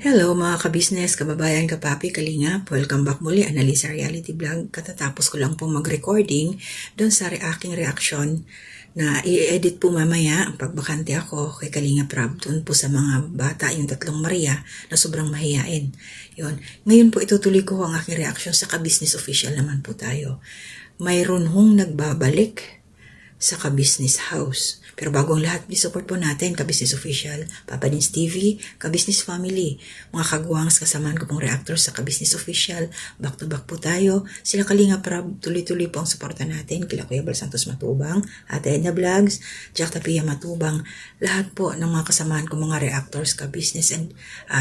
Hello mga kabisnes, kababayan, kapapi, kalingap. Welcome back muli, Analisa Reality Vlog. Katatapos ko lang po mag-recording doon sa aking reaction na i-edit po mamaya ang pagbakante ako kay Kalingap Rab doon po sa mga bata, yung tatlong Maria na sobrang mahiyain. Yun. Ngayon po itutuloy ko ang aking reaction sa Kabisnes Official naman po tayo. Mayroon hong nagbabalik sa Kabisnes House. Pero bago ang lahat, please support po natin, Kabisnes Official, Papa Dins TV, Kabisnes Family, mga kagwangs kasamahan ko pong reactors sa Kabisnes Official, back to back po tayo, sila Kalingap Rab, tuloy-tuloy po ang suporta natin, kila Kuya Bal Santos Matubang, Ate Edna Vlogs, Jack Tapia Matubang, lahat po ng mga kasamahan ko mga reactors, Kabisnes, and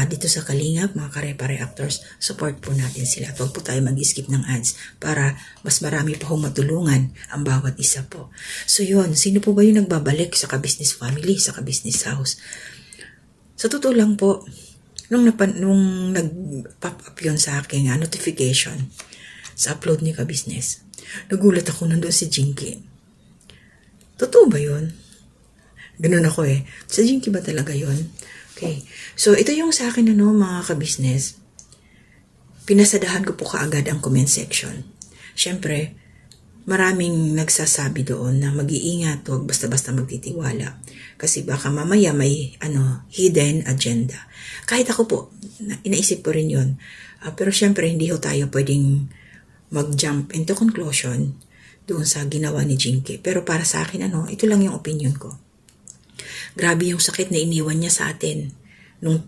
dito sa Kalingap, mga karepa reactors, support po natin sila. Huwag po tayo mag-skip ng ads para mas marami pa hong matulungan ang bawat isa po. So yun, sino po ba yung nagbabalik sa Kabisnes Family, sa Kabisnes House? Sa totoo lang po, nung nag-pop up yun sa aking notification sa upload ni Kabisnes, nagulat ako nandun si Jinky. Totoo ba yun? Ganun ako eh. Sa Jinky ba talaga yun? Okay. So ito yung sa akin mga Kabisnes. Pinasadahan ko po kaagad ang comment section. Siyempre, maraming nagsasabi doon na mag-iingat, huwag basta-basta magtitiwala. Kasi baka mamaya may hidden agenda. Kahit ako po, inaisip ko rin yun. Pero syempre, hindi ho tayo pwedeng mag-jump into conclusion doon sa ginawa ni Jinky. Pero para sa akin, ito lang yung opinion ko. Grabe yung sakit na iniwan niya sa atin nung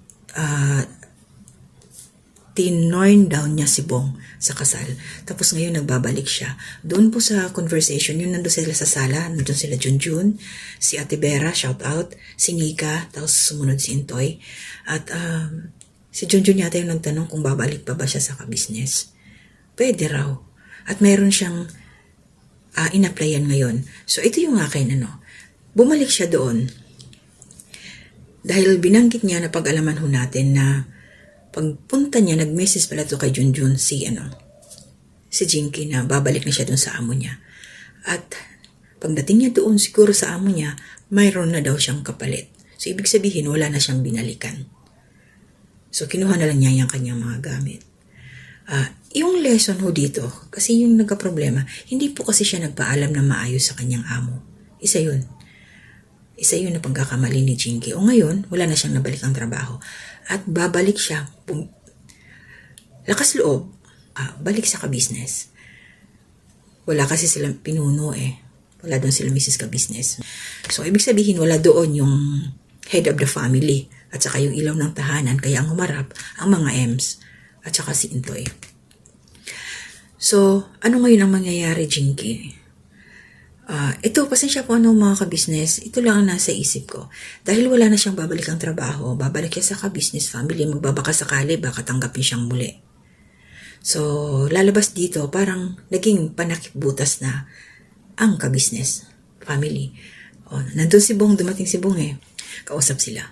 tinorn down niya si Bong sa kasal. Tapos ngayon nagbabalik siya. Doon po sa conversation, yun nandun sila sa sala, nandun sila Junjun, si Ate Vera, shout out, si Nika, tapos sumunod si Intoy. At si Junjun yata yung nagtanong kung babalik pa ba siya sa Kabisnes. Pwede raw. At mayroon siyang in-applyan ngayon. So ito yung akin bumalik siya doon. Dahil binanggit niya na pag-alaman ho natin na pagpunta niya, nag-message pala to kay Junjun si Jinky na babalik na siya doon sa amo niya. At pagdating niya doon siguro sa amo niya, mayroon na daw siyang kapalit. So ibig sabihin, wala na siyang binalikan. So kinuha na lang niya yung kanyang mga gamit. Yung lesson ho dito, kasi yung nagka-problema, hindi po kasi siya nagpaalam na maayos sa kanyang amo. Isa yun. Isa yun na pagkakamali ni Jinky. O ngayon, wala na siyang nabalik ang trabaho. At babalik siya. Lakas loob. Balik sa Kabisnes. Wala kasi silang pinuno Wala doon sila Mrs. Kabisnes. So, ibig sabihin, wala doon yung head of the family. At saka yung ilaw ng tahanan. Kaya ang humarap, ang mga M's. At saka si Intoy. So, ano ngayon ang mangyayari, Jinky? Ito, pasensya po mga kabisnes, ito lang ang nasa isip ko. Dahil wala na siyang babalik ang trabaho, babalik siya sa Kabisnes Family, magbabaka sakali, baka tanggapin siyang muli. So, lalabas dito, parang naging panakipbutas na ang Kabisnes Family. Nandun si Bong, dumating si Bong kausap sila.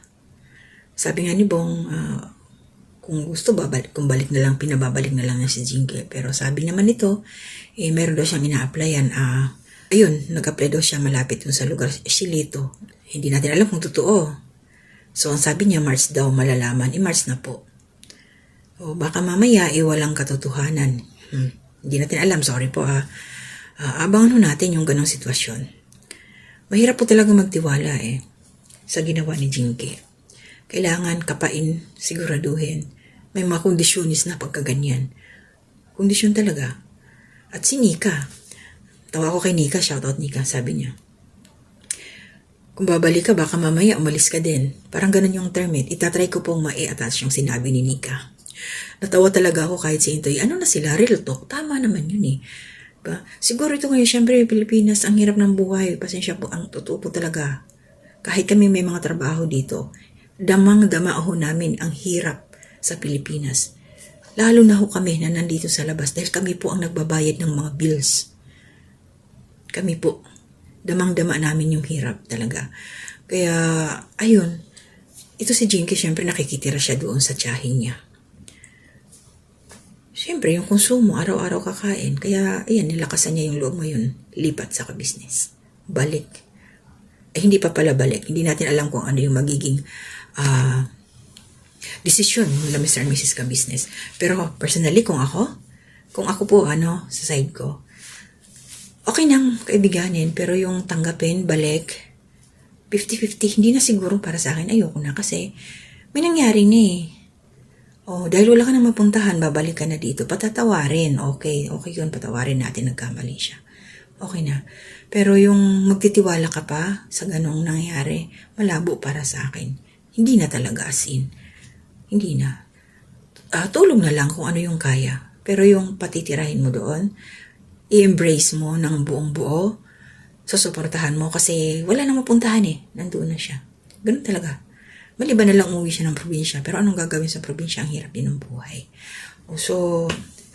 Sabi nga ni Bong, kung gusto, kung balik na lang, pinababalik na lang niya si Jinky. Pero sabi naman nito, meron daw siyang ina-applyan, ayun, nag-apply daw siya malapit dun sa lugar, Silito. Hindi natin alam kung totoo. So, ang sabi niya, March daw malalaman. March na po. O, baka mamaya, walang katotohanan. Hindi natin alam, sorry po abangan natin yung ganong sitwasyon. Mahirap po talaga magtiwala sa ginawa ni Jinky. Kailangan kapain, siguraduhin. May mga kondisyonis na pagkaganyan. Kondisyon talaga. At si Nika, tawa ko kay Nika, shoutout Nika, sabi niya, kung babalik ka, baka mamaya umalis ka din. Parang ganun yung term Itatry ko pong ma-attach yung sinabi ni Nika. Natawa talaga ako kahit si Intoy. Ano na sila? Real talk. Tama naman yun Diba? Siguro ito ngayon, syempre, Pilipinas, ang hirap ng buhay. Pasensya po, ang totoo po talaga. Kahit kami may mga trabaho dito, damang-dama ho namin ang hirap sa Pilipinas. Lalo na ho kami na nandito sa labas dahil kami po ang nagbabayad ng mga bills. Kami po, damang-dama namin yung hirap talaga. Kaya, ayun, ito si Jinky, syempre nakikitira siya doon sa tiyahin niya. Syempre, yung konsumo, araw-araw kakain. Kaya, ayan, nilakasan niya yung loob ngayon, lipat sa Kabisnes. Balik. Hindi pa pala balik. Hindi natin alam kung ano yung magiging Desisyon mula Mr. and Mrs. Ka-Business. Pero personally, kung ako po, sa side ko, okay nang kaibiganin, pero yung tanggapin, balik, 50-50, hindi na siguro para sa akin. Ayoko na kasi may nangyari na eh. Dahil wala ka na mapuntahan, babalik ka na dito. Patatawarin, okay yun, patawarin natin, nagkamali siya. Okay na. Pero yung magtitiwala ka pa sa ganong nangyari, malabo para sa akin. Hindi na talaga as in. Hindi na. Tulong na lang kung ano yung kaya. Pero yung patitirahin mo doon, i-embrace mo ng buong buo, susuportahan mo kasi wala na mapuntahan eh. Nandoon na siya. Ganun talaga. Maliban na lang umuwi siya ng probinsya. Pero anong gagawin sa probinsya? Ang hirap din ng buhay. So,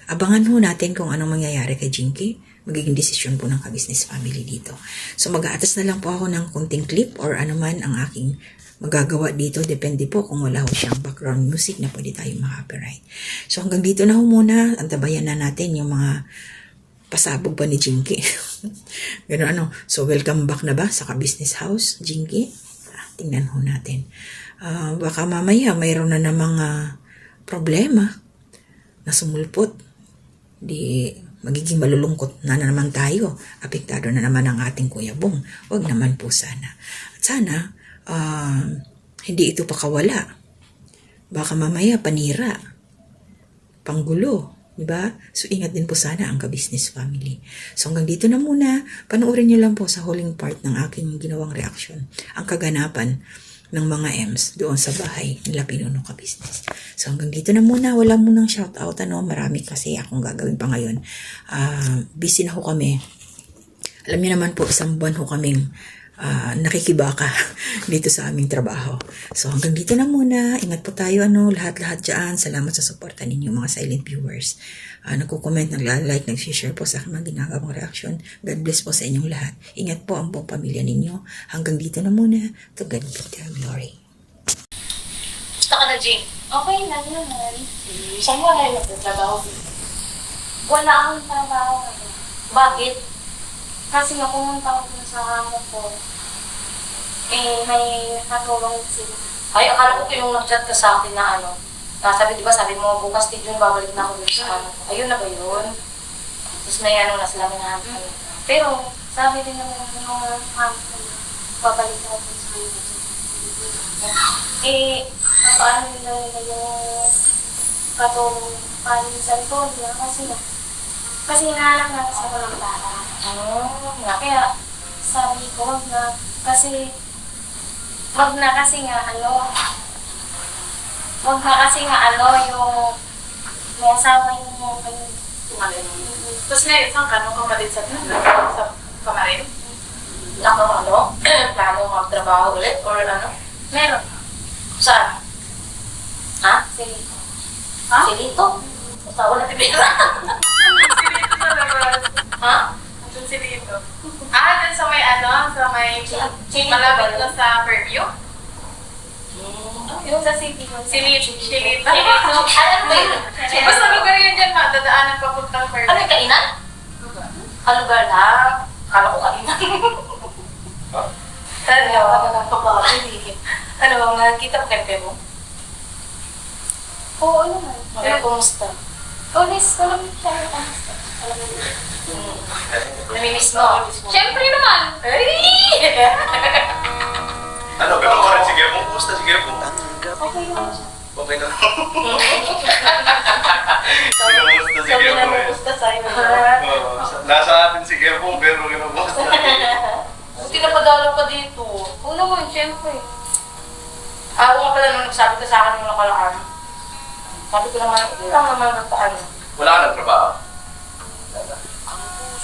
abangan ho natin kung anong mangyayari kay Jinky. Magiging desisyon po ng ka-business family dito. So, mag-aatas na lang po ako ng kunting clip or anuman ang aking magagawa dito. Depende po kung wala ho siyang background music na pwede tayong maka-copyright. So, hanggang dito na ho muna. Antabayan na natin yung mga pasabog pa ni Jinky. Ganun So, welcome back na ba sa ka-business house, Jinky? Tingnan ho natin. Baka mamaya mayroon na namang problema na sumulpot. Di magiging malulungkot na naman tayo. Apektado na naman ang ating Kuya Bong. Huwag naman po sana. At sana, hindi ito pakawala. Baka mamaya panira, panggulo. Diba? So, ingat din po sana ang ka-business family. So, hanggang dito na muna. Panoorin nyo lang po sa huling part ng aking ginawang reaction. Ang kaganapan ng mga M's doon sa bahay nila Pinuno Ka-Business. So, hanggang dito na muna. Wala munang shoutout. Marami kasi akong gagawin pa ngayon. Busy na ho kami. Alam niyo naman po, isang buwan ho kaming nakikibaka dito sa aming trabaho. So, hanggang dito na muna. Ingat po tayo, lahat-lahat dyan. Salamat sa suporta ninyo, mga silent viewers. Nagko-comment, nag-like, nag-share po sa aking mga ginagawang reaction. God bless po sa inyong lahat. Ingat po ang buong pamilya ninyo. Hanggang dito na muna. To God be the glory. Gusto ka na, Jing? Okay lang naman. Saan mo na yung nagtatrabaho? Wala akong trabaho. Bakit? Kasi nga pumunta ako dun sa amo ko. May nakatulong sila. Ay, akala ko yung nag-chat ka sa akin na sabi, di ba, sabi mo, bukas din yun, babalik na ako dun sa Ayun na ba yun? Tapos may na sila minahan kami. Pero sabi din naman ng mga amo ko, babalik ako dun sa amo ko. Paano nila yung katulong paano sa Antonia kasi hinahanap natin sa walang bata. Kaya sabi ko, wag na kasi yung may asawa yung Tumalin. Tapos ngayon, saan ka? Nung kapatid sa kamarin? Plano magtrabaho ulit? Or meron. Saan? Ha? Silito. Ha? Silito? Tawa na tibira. Silito na labas. Ha? Doon silito. Doon sa may sa may malapit na sa Fairview? Yung sa city. Silito. Ano ba yun? Basta lugar yun dyan, dadaanan papuntang Fairview. Ano yung kainan? Ang lugar na? Kala ko kainan. Ano, nakita mo kayo mo? Oo, naman. Pero kumusta? Honest ko lang siya yung honest. Namimiss mo? Siyempre naman! Ano, pero ko rin, sige po. Kumusta, sige po. Okay naman siya. Okay na. Sabi na kumusta sa'yo. Nasa atin sige po, pero kumusta. Buti na padala pa dito. Oo naman, siyempre. Oo nga pala nung nagsabi ka sa akin nung nakalaan. Sabi ko naman, hindi lang naman nagtaan. Wala ka ng trabaho?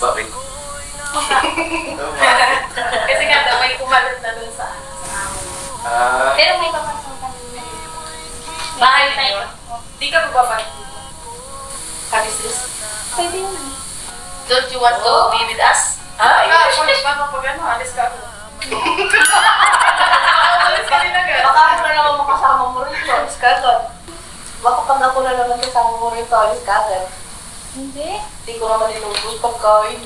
Bakit? Kasi nga daw may kumalat na dun sa Pero may papasok ka nila. bahay na yun. Di ka bababalik dito. Kabisnes. Pwede naman. Don't you want to be with us? Alis ka ako. Alis ka din agad. Baka ako na naman makasama mo rin ito. Alis ka agad. Baka pag ako na naman kasama mo rin ito. Alis ka agad. Hindi. Hindi ko naman ilubos pagkain.